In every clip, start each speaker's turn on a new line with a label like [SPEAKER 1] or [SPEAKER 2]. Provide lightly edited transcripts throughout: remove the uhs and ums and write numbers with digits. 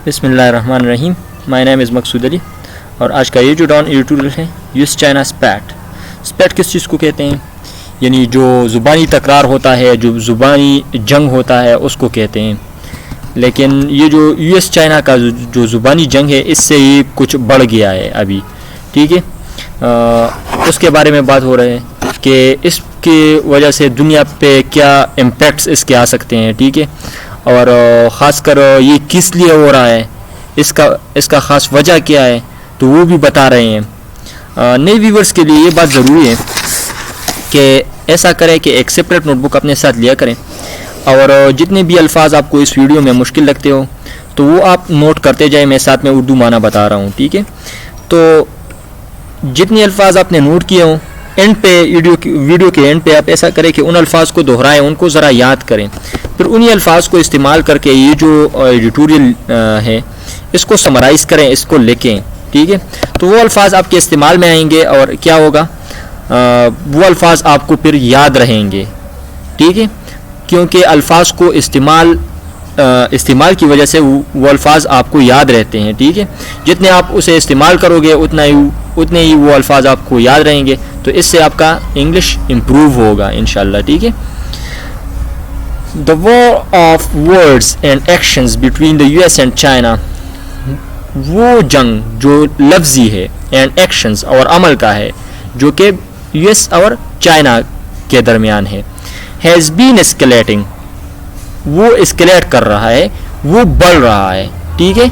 [SPEAKER 1] بسم اللہ الرحمن الرحیم. مائی نیم از مقصود علی اور آج کا یہ جو ڈاؤن ایڈیٹوریل ہے U S China speed. Speed کس چیز کو کہتے ہیں؟ یعنی جو زبانی تکرار ہوتا ہے, جو زبانی جنگ ہوتا ہے اس کو کہتے ہیں. لیکن یہ جو یو ایس چائنا کا جو زبانی جنگ ہے اس سے یہ کچھ بڑھ گیا ہے ابھی, ٹھیک ہے. اس کے بارے میں بات ہو رہا ہے کہ اس کی وجہ سے دنیا پہ کیا امپیکٹس اس کے آ سکتے ہیں, ٹھیک ہے. اور خاص کر یہ کس لیے ہو رہا ہے, اس کا خاص وجہ کیا ہے, تو وہ بھی بتا رہے ہیں. نئے ویورز کے لیے یہ بات ضروری ہے کہ ایسا کریں کہ ایک سپریٹ نوٹ بک اپنے ساتھ لیا کریں, اور جتنے بھی الفاظ آپ کو اس ویڈیو میں مشکل لگتے ہو تو وہ آپ نوٹ کرتے جائیں. میں ساتھ میں اردو معنی بتا رہا ہوں, ٹھیک ہے. تو جتنے الفاظ آپ نے نوٹ کیے ہوں اینڈ پہ ویڈیو کے اینڈ پہ آپ ایسا کریں کہ ان الفاظ کو دہرائیں, ان کو ذرا یاد کریں, پھر انہی الفاظ کو استعمال کر کے یہ جو ایڈیٹوریل ہے اس کو سمرائز کریں, اس کو لکھیں, ٹھیک ہے. تو وہ الفاظ آپ کے استعمال میں آئیں گے اور کیا ہوگا, وہ الفاظ آپ کو پھر یاد رہیں گے, ٹھیک ہے. کیونکہ الفاظ کو استعمال کی وجہ سے وہ الفاظ آپ کو یاد رہتے ہیں, ٹھیک ہے. جتنے آپ اسے استعمال کرو گے اتنے ہی وہ الفاظ آپ کو یاد رہیں گے, تو اس سے آپ کا انگلش امپروو ہوگا انشاءاللہ, ٹھیک ہے. The war of words and actions between the US and China, وہ جنگ جو لفظی ہے and actions اور عمل کا ہے جو کہ US اور چائنا کے درمیان ہے, has been escalating, وہ اسکلیٹ کر رہا ہے, وہ بڑھ رہا ہے, ٹھیک ہے.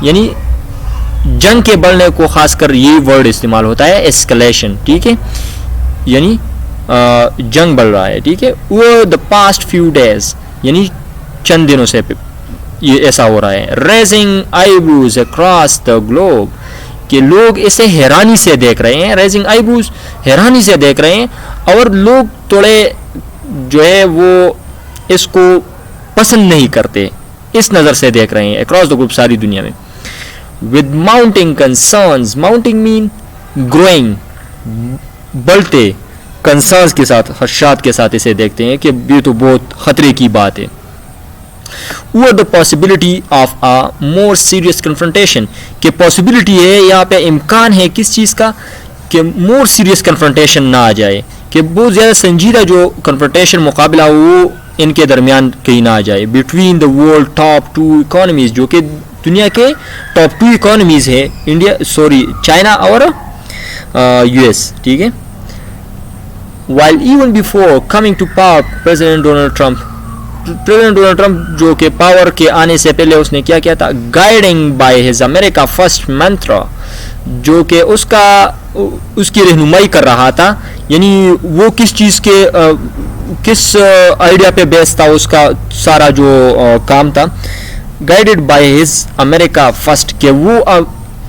[SPEAKER 1] یعنی جنگ کے بڑھنے کو خاص کر یہ ورڈ استعمال ہوتا ہے اسکلیشن, ٹھیک ہے. یعنی جنگ بڑھ رہا ہے, ٹھیک ہے. وہ the past few days, یعنی چند دنوں سے یہ ایسا ہو رہا ہے. raising eyebrows across the globe, کہ لوگ اسے حیرانی سے دیکھ رہے ہیں. raising eyebrows, حیرانی سے دیکھ رہے ہیں, اور لوگ تھوڑے جو ہے وہ اس کو پسند نہیں کرتے, اس نظر سے دیکھ رہے ہیں across the globe, ساری دنیا میں. with mounting concerns, mounting mean growing, بڑھتے, کنسرنس کے ساتھ, خدشات کے ساتھ اسے دیکھتے ہیں کہ یہ تو بہت خطرے کی بات ہے. وہ the possibility of a more serious confrontation, کہ possibility ہے یہاں پہ, امکان ہے کس چیز کا, کہ more serious confrontation نہ آ جائے, کہ بہت زیادہ سنجیدہ جو confrontation مقابلہ وہ ان کے درمیان کہیں نہ آ جائے. between the world top 2 economies, جو کہ دنیا کے ٹاپ 2 economies ہے, چائنا اور US, ٹھیک ہے. while even before coming to power, President Donald Trump جو کہ پاور کے آنے سے پہلے اس نے کیا کیا تھا, guiding by his America First mantra, جو کہ اس کی رہنمائی کر رہا تھا. یعنی وہ کس چیز کے کس آئیڈیا پہ بیس تھا, اس کا سارا جو کام تھا, guided by his America First, کہ وہ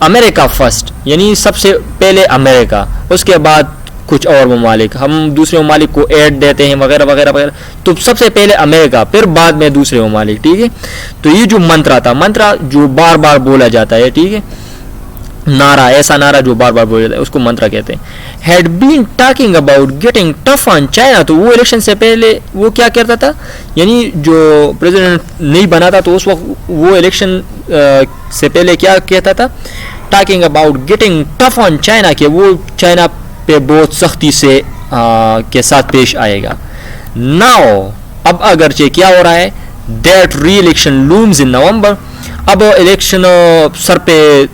[SPEAKER 1] امریکہ فرسٹ, یعنی سب سے پہلے امریکہ, اس کے بعد کچھ اور ممالک, ہم دوسرے ممالک کو ایڈ دیتے ہیں وغیرہ وغیرہ وغیرہ, تو سب سے پہلے امریکہ, پھر بعد میں دوسرے ممالک, ٹھیک ہے. تو یہ جو منترا تھا, منترا جو بار بار بولا جاتا ہے, ٹھیک ہے, نعرہ, ایسا نعرہ جو بار بار بولا جاتا ہے اس کو منترا کہتے ہیں. had been talking about getting tough on China, تو وہ الیکشن سے پہلے وہ کیا کرتا تھا, یعنی جو پریزیڈنٹ نہیں بنا تھا تو اس وقت وہ الیکشن سے پہلے کیا کہتا تھا, talking about getting tough on China, کہ وہ چائنا پہ بہت سختی سے کے ساتھ پیش آئے گا. now, اب اگرچہ کیا ہو رہا ہے, that re-election looms in November, اب الیکشن سر پہ,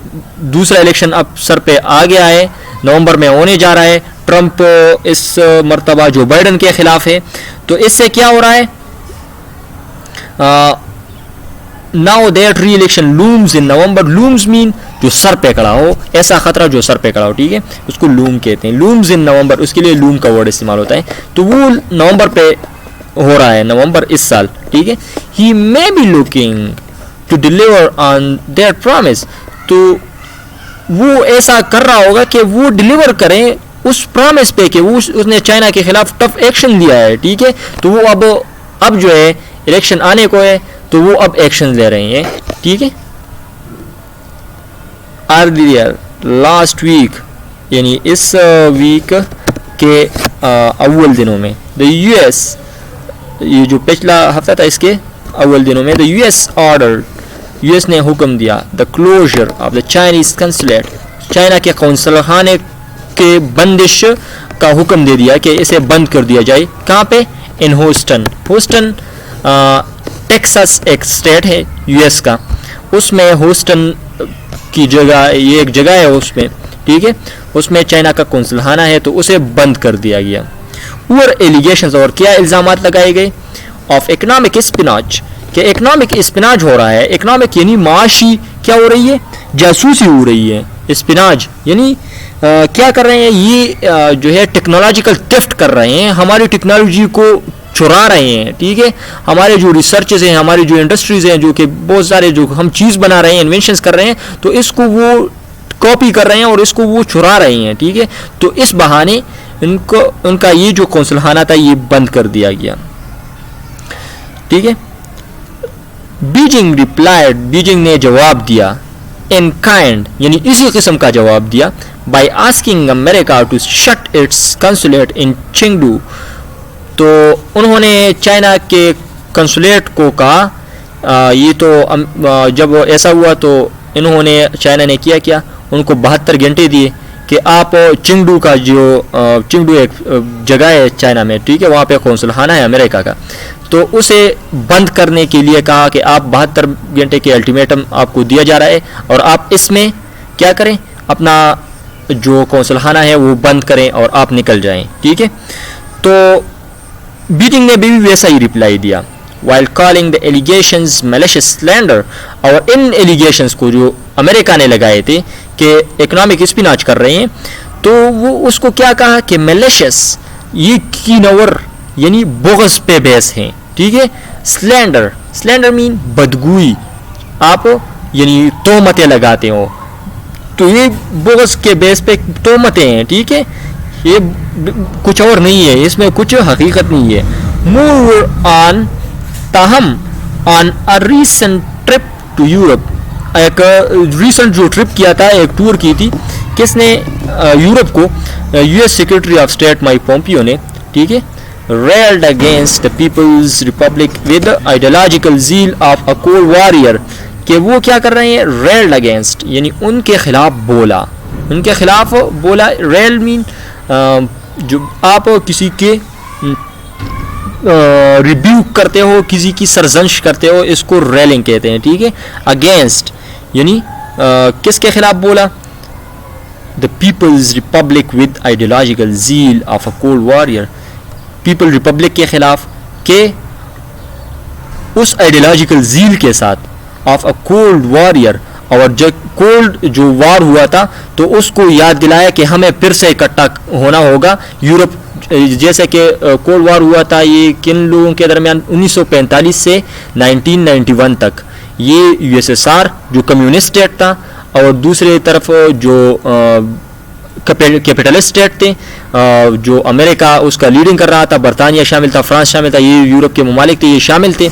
[SPEAKER 1] دوسرا الیکشن اب سر پہ آ گیا ہے, نومبر میں ہونے جا رہا ہے. ٹرمپ اس مرتبہ جو بائیڈن کے خلاف ہے, تو اس سے کیا ہو رہا ہے, now that re-election looms in November, looms mean جو سر پہ کھڑا ہو, ایسا خطرہ جو سر پہ کھڑا ہو, ٹھیک ہے, اس کو لوم کہتے ہیں. looms in November, اس کے لیے لوم کا ورڈ استعمال ہوتا ہے, تو وہ نومبر پہ ہو رہا ہے, نومبر اس سال, ٹھیک ہے. he may be looking to deliver on their promise, تو وہ ایسا کر رہا ہوگا کہ وہ ڈیلیور کریں اس پرامس پہ کہ وہ اس نے چائنا کے خلاف ٹف ایکشن لیا ہے, ٹھیک ہے. تو وہ اب جو ہے الیکشن آنے کو ہے, تو وہ اب ایکشن لے رہے ہیں, ٹھیک ہے. ارلیئر لاسٹ ویک, یعنی اس ویک کے اول دنوں میں, the US, یہ جو پچھلا ہفتہ تھا اس کے اول دنوں میں, the US ordered U S نے حکم دیا the closure of the Chinese consulate, China کے قونصل خانے کے بندش کا حکم دے دیا کہ اسے بند کر دیا جائے. کہاں پہ؟ ان ہوسٹن. ہوسٹن ٹیکساس ایک اسٹیٹ ہے یو ایس کا, اس میں ہوسٹن کی جگہ, یہ ایک جگہ ہے اس میں, ٹھیک ہے, اس میں چائنا کا قونصل خانہ ہے, تو اسے بند کر دیا گیا. اور ایلیگیشنز, اور کیا الزامات لگائے گئے؟ آف اکنامک اسپناچ, کہ اکنامک اسپناج ہو رہا ہے. اکنامک یعنی معاشی کیا ہو رہی ہے؟ جاسوسی ہو رہی ہے. اسپناج یعنی کیا کر رہے ہیں؟ یہ جو ہے ٹیکنالوجیکل ٹیفٹ کر رہے ہیں, ہماری ٹیکنالوجی کو چرا رہے ہیں, ٹھیک ہے, ہمارے جو ریسرچز ہیں, ہماری جو انڈسٹریز ہیں, جو کہ بہت سارے جو ہم چیز بنا رہے ہیں, انوینشنز کر رہے ہیں, تو اس کو وہ کاپی کر رہے ہیں اور اس کو وہ چرا رہے ہیں, ٹھیک ہے. تو اس بہانے ان کا یہ جو قونصل خانہ تھا یہ بند کر دیا گیا, ٹھیک ہے. بیجنگ ریپلائڈ, بیجنگ نے جواب دیا, ان کائنڈ یعنی اسی قسم کا جواب دیا, by asking America to shut its consulate in Chengdu. تو انہوں نے چائنا کے کنسولیٹ کو کہا, یہ تو جب ایسا ہوا تو انہوں نے, چائنا نے کیا ان کو 72 گھنٹے دیے کہ آپ چنگڈو کا, جو چنگڈو ایک جگہ ہے چائنا میں, ٹھیک ہے, وہاں پہ قونصل خانہ ہے امریکہ کا, تو اسے بند کرنے کے لیے کہا کہ آپ 72 گھنٹے کے الٹیمیٹم آپ کو دیا جا رہا ہے, اور آپ اس میں کیا کریں, اپنا جو قونصل خانہ ہے وہ بند کریں اور آپ نکل جائیں, ٹھیک ہے. تو بیجنگ نے بھی ویسا ہی رپلائی دیا, while calling the allegations malicious slander, اور ان ایلیگیشنز کو جو امریکہ نے لگائے تھے کہ اکنامک اسپناچ کر رہے ہیں, تو وہ اس کو کیا کہا کہ malicious, یہ کینور یعنی بغض پہ بیس ہیں, ٹھیک ہے. سلینڈر, سلینڈر مین بدگوئی, آپ یعنی تہمتیں لگاتے ہو, تو یہ بغض کے بیس پہ تہمتیں ہیں, ٹھیک ہے, یہ کچھ اور نہیں ہے, اس میں کچھ حقیقت نہیں ہے. مور آن, تاہم on a recent trip to Europe, ایک ریسنٹ جو ٹرپ کیا تھا, ایک ٹور کی تھی, کس نے؟ یورپ کو, U S secretary of state mic Pompeo نے, ٹھیک ہے. railed against the People's Republic with the ideological zeal of a cold warrior, کہ وہ کیا کر رہے ہیں؟ railed against یعنی ان کے خلاف بولا, ان کے خلاف بولا. rail مین جو آپ کسی کے ریبیوک کرتے ہو, کسی کی سرزنش کرتے ہو, اس کو ریلنگ کہتے ہیں, ٹھیک ہے. اگینسٹ یعنی کس کے خلاف بولا؟ the People's Republic with ideological zeal of a cold warrior, people republic کے خلاف, کہ اس آئیڈیالوجیکل زیل کے ساتھ, آف اے کولڈ وارئر, اور جب کولڈ جو وار ہوا تھا تو اس کو یاد دلایا کہ ہمیں پھر سے اکٹھا ہونا ہوگا. یورپ جیسے کہ کولڈ وار ہوا تھا یہ کن لوگوں کے درمیان؟ 1945 سے 1991 تک. یہ یو ایس ایس آر جو کمیونسٹ اسٹیٹ تھا, اور دوسری طرف جو کیپٹلسٹ اسٹیٹ تھے, جو امریکہ اس کا لیڈنگ کر رہا تھا, برطانیہ شامل تھا, فرانس شامل تھا, یہ یورپ کے ممالک تھے, یہ شامل تھے.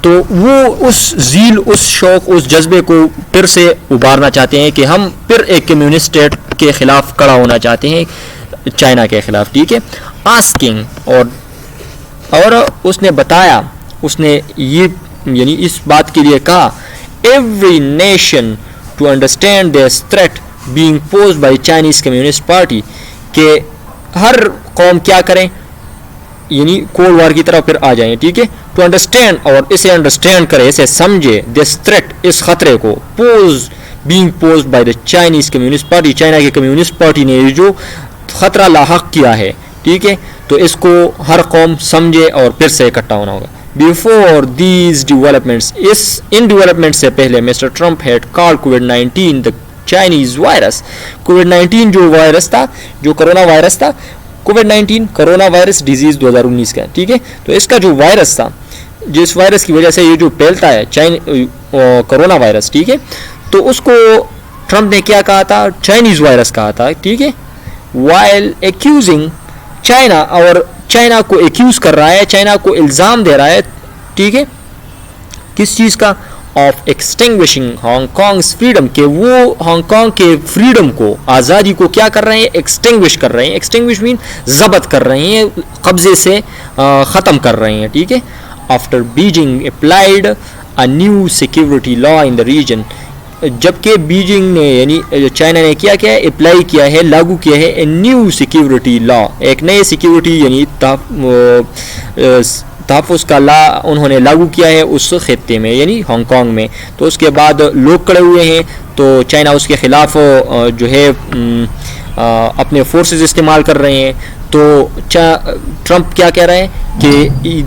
[SPEAKER 1] تو وہ اس زیل, اس شوق, اس جذبے کو پھر سے ابھارنا چاہتے ہیں کہ ہم پھر ایک کمیونسٹ اسٹیٹ کے خلاف کھڑا ہونا چاہتے ہیں, چائنا کے خلاف, ٹھیک ہے. آسکنگ, اور اس نے بتایا, اس نے یہ یعنی اس بات کے لیے کہا, every nation to understand this threat being posed by Chinese Communist Party, کہ ہر قوم کیا کریں, یعنی کولڈ وار کی طرف پھر آ جائیں, ٹھیک ہے. ٹو انڈرسٹینڈ, اور اسے انڈرسٹینڈ کرے, اسے سمجھے, دس تھریٹ, اس خطرے کو, being posed by the Chinese Communist Party, China کی کمیونسٹ پارٹی نے جو خطرہ لاحق کیا ہے, ٹھیک ہے. تو اس کو ہر قوم سمجھے اور پھر سے اکٹھا ہونا ہوگا. Before these developments, ان ڈیولپمنٹ سے پہلے mister Trump had called COVID-19 the Chinese virus. کووڈ-19 جو وائرس تھا, جو کرونا وائرس تھا, کووڈ-19 کرونا وائرس ڈیزیز 2019 کا, ٹھیک ہے. تو اس کا جو وائرس تھا, جس وائرس کی وجہ سے یہ جو پھیلتا ہے کرونا وائرس, ٹھیک ہے, تو اس کو ٹرمپ نے کیا کہا تھا؟ چائنیز وائرس کہا تھا, ٹھیک ہے. while accusing چائنا, اور چائنا کو ایکیوز کر رہا ہے, چائنا کو الزام دے رہا ہے, ٹھیک ہے, کس چیز کا؟ آف ایکسٹنگوشنگ ہانگ کانگز فریڈم, کہ وہ ہانگ کانگ کے فریڈم کو, آزادی کو کیا کر رہے ہیں؟ ایکسٹنگوش کر رہے ہیں. ایکسٹنگوش مین ضبط کر رہے ہیں, قبضے سے ختم کر رہے ہیں, ٹھیک ہے. After Beijing applied a new security law in the region, جبکہ بیجنگ نے یعنی چائنا نے کیا ہے اپلائی کیا ہے, لاگو کیا ہے, اے نیو سیکیورٹی لا, ایک نئے سیکیورٹی یعنی تحفظ کا لا انہوں نے لاگو کیا ہے اس خطے میں یعنی ہانگ کانگ میں. تو اس کے بعد لوگ کھڑے ہوئے ہیں, تو چائنا اس کے خلاف جو ہے اپنے فورسز استعمال کر رہے ہیں. تو ٹرمپ کیا کہہ رہے ہیں کہ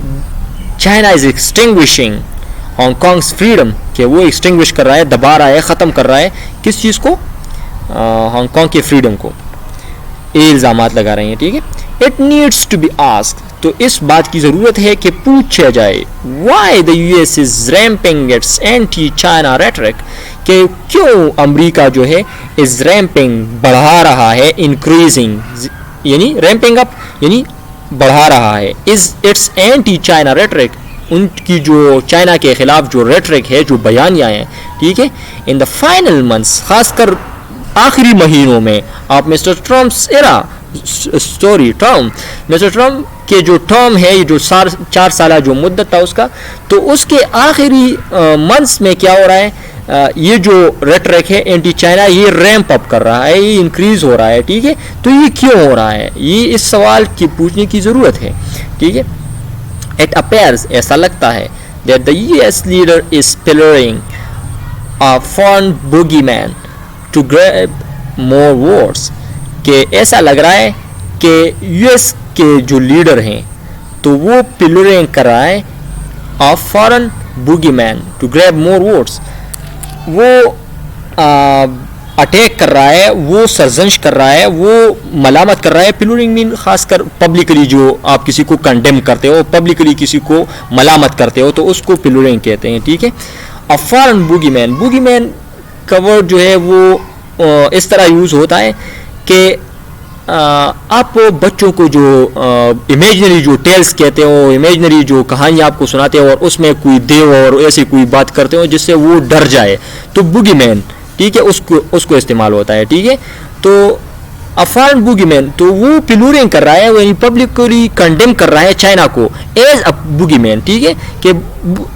[SPEAKER 1] چائنا از ایکسٹنگوشنگ ہانگ کانگز فریڈم, کہ وہ ایکسٹنگوش کر رہا ہے, دبا رہا ہے, ختم کر رہا ہے کس چیز کو, ہانگ کانگ کے فریڈم کو. یہ الزامات لگا رہے ہیں. ٹھیک ہے, it needs to be asked, تو اس بات کی ضرورت ہے کہ پوچھا جائے, why the U S is ramping its anti China rhetoric, کہ کیوں امریکہ جو ہے از ریمپنگ بڑھا رہا ہے, انکریزنگ یعنی ریمپنگ اپ یعنی بڑھا رہا ہے, از اٹس اینٹی چائنا ریٹرک, ان کی جو چائنا کے خلاف جو ریٹرک ہے, جو بیانیہ ہیں. ٹھیک ہے, ان دا فائنل منتھس, خاص کر آخری مہینوں میں, آپ مسٹر ٹرمپس ایرا مسٹر ٹرمپ کے جو ٹرم ہے, یہ جو 4 سالہ جو مدت تھا اس کا, تو اس کے آخری منتھس میں کیا ہو رہا ہے, یہ جو ریٹرک ہے اینٹی چائنا, یہ ریمپ اپ کر رہا ہے, یہ انکریز ہو رہا ہے. ٹھیک ہے, تو یہ کیوں ہو رہا ہے, یہ اس سوال کی پوچھنے کی ضرورت ہے. ٹھیک ہے, it appears, ایسا لگتا ہے, that the US leader is pillaring a foreign boogeyman to grab more votes, کہ ایسا لگ رہا ہے کہ یو ایس کے جو لیڈر ہیں تو وہ پلرنگ کر رہا ہے a foreign boogeyman to grab more votes, وہ اٹیک کر رہا ہے, وہ سرزنش کر رہا ہے, وہ ملامت کر رہا ہے. پلورنگ مین خاص کر پبلکلی جو آپ کسی کو کنڈیم کرتے ہو, پبلکلی کسی کو ملامت کرتے ہو, تو اس کو پلورنگ کہتے ہیں. ٹھیک ہے, ا فارن بوگی مین, بوگی مین کا ورڈ جو ہے وہ اس طرح یوز ہوتا ہے کہ آپ بچوں کو جو امیجنری جو ٹیلز کہتے ہو, امیجنری جو کہانیاں آپ کو سناتے ہو, اور اس میں کوئی دیو اور ایسی کوئی بات کرتے ہو جس سے وہ ڈر جائے, تو بوگی مین, ٹھیک ہے, اس کو استعمال ہوتا ہے. ٹھیک ہے, تو افارن بوگی مین, تو وہ پلورنگ کر رہا ہے, یعنی پبلکلی کنڈیم کر رہا ہے چائنا کو ایز اے بوگی مین. ٹھیک ہے, کہ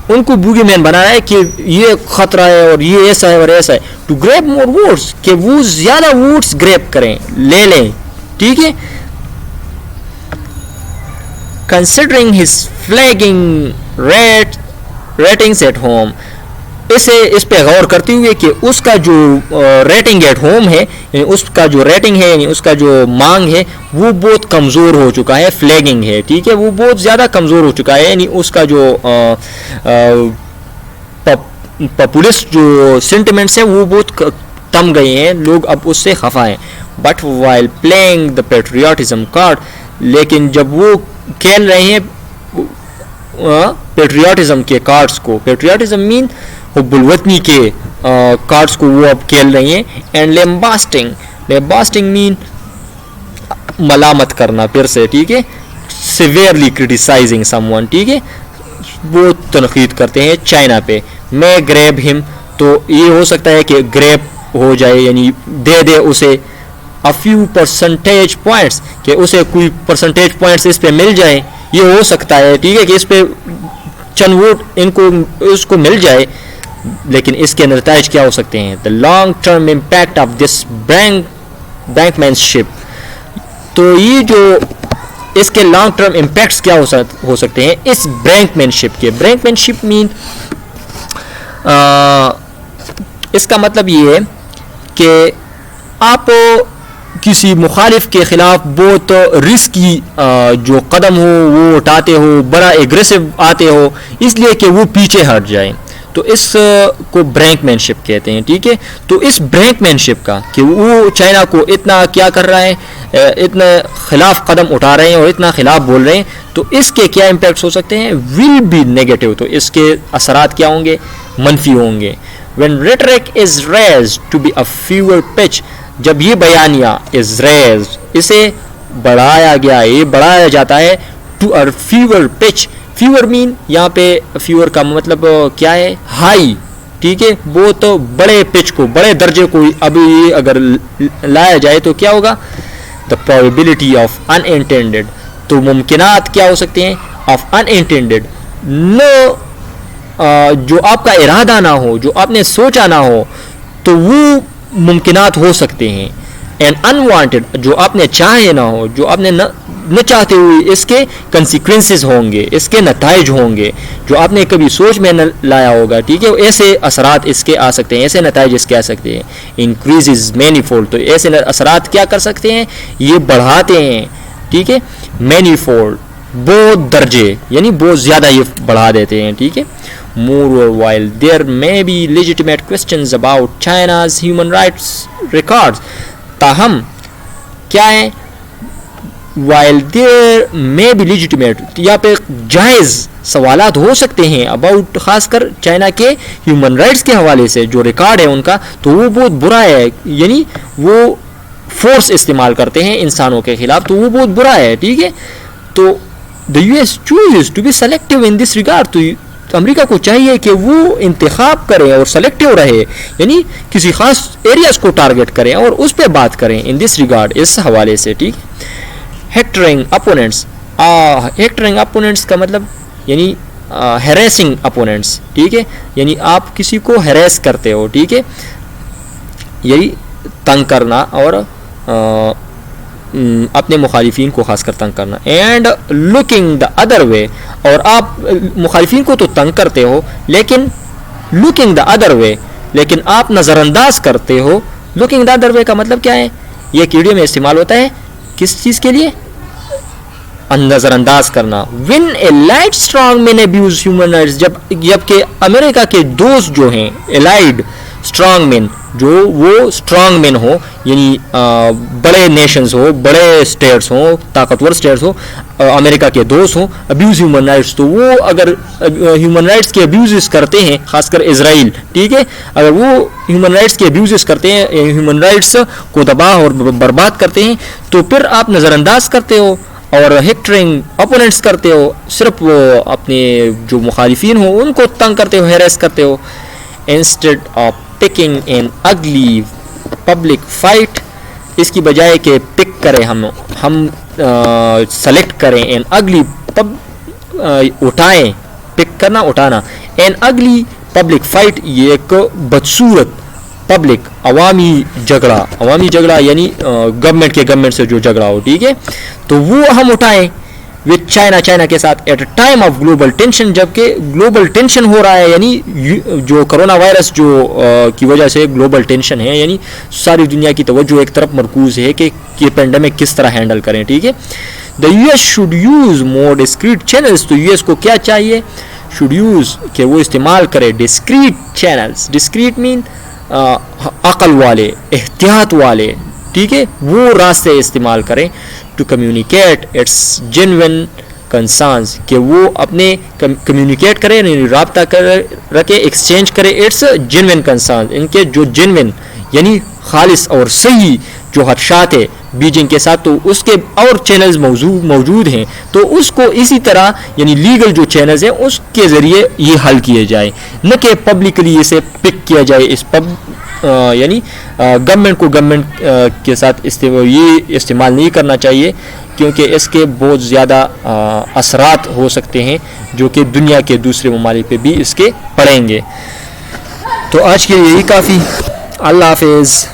[SPEAKER 1] ان کو بوگی مین بنا رہا ہے کہ یہ خطرہ ہے اور یہ ایسا ہے اور ایسا ہے. ٹو گریب مور ووٹس, کہ وہ زیادہ ووٹس گریب کریں, لے لیں. ٹھیک ہے, considering his flagging ratings at home, اس پہ غور کرتے ہوئے کہ اس کا جو ریٹنگ ایٹ ہوم ہے, یعنی اس کا جو ریٹنگ ہے, یعنی اس کا جو مانگ ہے وہ بہت کمزور ہو چکا ہے. فلیگنگ ہے, ٹھیک ہے, وہ بہت زیادہ کمزور ہو چکا ہے, یعنی اس کا جو پاپولسٹ جو سینٹیمنٹس ہیں وہ بہت تم گئے ہیں, لوگ اب اس سے خفا ہیں. But while playing the patriotism card, لیکن جب وہ کھیل رہے ہیں پیٹریوٹزم کے کارڈز کو, پیٹریوٹزم مین حب الوطنی کے کارڈز کو وہ اب کھیل رہی ہیں. اینڈ لیمباسٹنگ مین ملامت کرنا پھر سے. ٹھیک ہے, سیویئرلی کرٹیسائزنگ سم ون. ٹھیک ہے, وہ تنقید کرتے ہیں چائنا پہ. میں گریب ہم, تو یہ ہو سکتا ہے کہ گریب ہو جائے, یعنی دے دے اسے a few percentage points, کہ اسے کوئی پرسنٹیج پوائنٹس اس پہ مل جائے, یہ ہو سکتا ہے. ٹھیک ہے, کہ اس پہ چند ووٹ ان کو اس کو مل جائے, لیکن اس کے نتائج کیا ہو سکتے ہیں؟ the long term impact of this brinkmanship, تو یہ جو اس کے لانگ ٹرم امپیکٹس کیا ہو سکتے ہیں اس برینکمینشپ کے. برینکمینشپ مین اس کا مطلب یہ ہے کہ آپ کسی مخالف کے خلاف بہت رسکی جو قدم ہو وہ اٹھاتے ہو, بڑا ایگریسو آتے ہو, اس لیے کہ وہ پیچھے ہٹ جائیں, تو اس کو برینک مین شپ کہتے ہیں. ٹھیک ہے, تو اس برینک مین شپ کا کہ وہ چائنا کو اتنا کیا کر رہا ہے, اتنا خلاف قدم اٹھا رہے ہیں اور اتنا خلاف بول رہے ہیں, تو اس کے کیا امپیکٹس ہو سکتے ہیں؟ ول بی نیگیٹو, تو اس کے اثرات کیا ہوں گے؟ منفی ہوں گے. when rhetoric is raised to be a fewer pitch, جب یہ بیانیہ is raised, اسے بڑھایا گیا, یہ بڑھایا جاتا ہے to a fewer pitch. fewer mean یہاں پہ fewer کا مطلب کیا ہے؟ ہائی. ٹھیک ہے, بہت بڑے پچ کو, بڑے درجے کو ابھی اگر لایا جائے تو کیا ہوگا؟ the probability of unintended, تو ممکنات کیا ہو سکتے ہیں؟ of unintended, no جو آپ کا ارادہ نہ ہو, جو آپ نے سوچا نہ ہو, تو وہ ممکنات ہو سکتے ہیں. اینڈ انوانٹیڈ, جو آپ نے چاہے نہ ہو, جو آپ نے نہ چاہتے ہوئے اس کے کنسیکوینسز ہوں گے, اس کے نتائج ہوں گے جو آپ نے کبھی سوچ میں نہ لایا ہوگا. ٹھیک ہے, ایسے اثرات اس کے آ سکتے ہیں, ایسے نتائج اس کے آ سکتے ہیں. انکریزز مینی فولڈ, تو ایسے اثرات کیا کر سکتے ہیں, یہ بڑھاتے ہیں. ٹھیک ہے, مینی فولڈ, بہت درجے, یعنی بہت زیادہ یہ بڑھا دیتے ہیں. ٹھیک ہے. Moreover, while there may be legitimate questions about China's human rights records, تاہم کیا ہے, while there may be legitimate, یہاں پہ جائز سوالات ہو سکتے ہیں about, خاص کر چائنا کے ہیومن رائٹس کے حوالے سے جو ریکارڈ ہے ان کا, تو وہ بہت برا ہے. یعنی وہ فورس استعمال کرتے ہیں انسانوں کے خلاف, تو وہ بہت برا ہے. ٹھیک ہے. تو the US chooses to be selective in this regard, تو امریکہ کو چاہیے کہ وہ انتخاب کریں اور سلیکٹیو رہے, یعنی کسی خاص ایریاز کو ٹارگٹ کریں اور اس پہ بات کریں ان دس ریگارڈ, اس حوالے سے. ٹھیک. ہیکٹرنگ اپوننٹس, ہیکٹرنگ اپوننٹس کا مطلب یعنی ہیریسنگ اپوننٹس. ٹھیک ہے, یعنی آپ کسی کو ہیریس کرتے ہو. ٹھیک ہے, یہی تنگ کرنا اور اپنے مخالفین کو خاص کر تنگ کرنا. And looking the other way, اور آپ مخالفین کو تو تنگ کرتے ہو لیکن لوکنگ دا ادر وے, لیکن آپ نظر انداز کرتے ہو. لوکنگ دا ادر وے کا مطلب کیا ہے, یہ کیڑے میں استعمال ہوتا ہے کس چیز کے لیے, نظر انداز کرنا. when a light strong men abuse human rights, جبکہ امریکہ کے دوست جو ہیں allied strong men, جو وہ اسٹرانگ مین ہو, یعنی بڑے نیشنز ہو, بڑے اسٹیٹس ہوں, طاقتور اسٹیٹس ہو, امریکہ کے دوست ہوں, ابیوز ہیومن رائٹس, تو وہ اگر ہیومن رائٹس کے ابیوزز کرتے ہیں, خاص کر اسرائیل, ٹھیک ہے, اگر وہ ہیومن رائٹس کے ابیوزز کرتے ہیں, ہیومن رائٹس کو تباہ اور برباد کرتے ہیں, تو پھر آپ نظر انداز کرتے ہو اور ہیکٹرنگ اپوننٹس کرتے ہو, صرف وہ اپنے جو مخالفین ہوں ان کو تنگ کرتے ہو, ہیریس کرتے ہو. Instead of picking an ugly public fight, اس کی بجائے کہ پک کریں ہم سلیکٹ کریں an ugly اٹھائیں, پک کرنا اٹھانا, an ugly public fight, یہ ایک بدصورت پبلک عوامی جھگڑا یعنی گورنمنٹ سے جو جھگڑا ہو. ٹھیک ہے, تو وہ ہم اٹھائیں وتھ چائنا کے ساتھ at a time of global tension, جبکہ گلوبل ٹینشن ہو رہا ہے, یعنی جو کرونا وائرس جو کی وجہ سے گلوبل ٹینشن ہے, یعنی ساری دنیا کی توجہ ایک طرف مرکوز ہے کہ یہ پینڈیمک کس طرح ہینڈل کریں. ٹھیک ہے. The U S should use more discreet channels, تو یو ایس کو کیا چاہیے, شوڈ یوز کہ وہ استعمال کرے ڈسکریٹ چینلز. ڈسکریٹ مین عقل والے, احتیاط والے. ٹھیک ہے, وہ راستے استعمال کریں to communicate its genuine concerns, کہ وہ اپنے کمیونیکیٹ کرے, یعنی رابطہ رکھے, ایکسچینج کرے اٹس جینوئن کنسرنز, ان کے جو جینوئن یعنی خالص اور صحیح جو خدشات ہے بیجنگ کے ساتھ, تو اس کے اور چینلز موجود ہیں, تو اس کو اسی طرح یعنی لیگل جو چینلز ہیں اس کے ذریعے یہ حل کیے جائیں, نہ کہ پبلکلی اسے پک کیا جائے. اس یعنی گورنمنٹ کو گورنمنٹ کے ساتھ یہ استعمال نہیں کرنا چاہیے, کیونکہ اس کے بہت زیادہ اثرات ہو سکتے ہیں جو کہ دنیا کے دوسرے ممالک پہ بھی اس کے پڑیں گے. تو آج کے لیے یہی کافی. اللہ حافظ.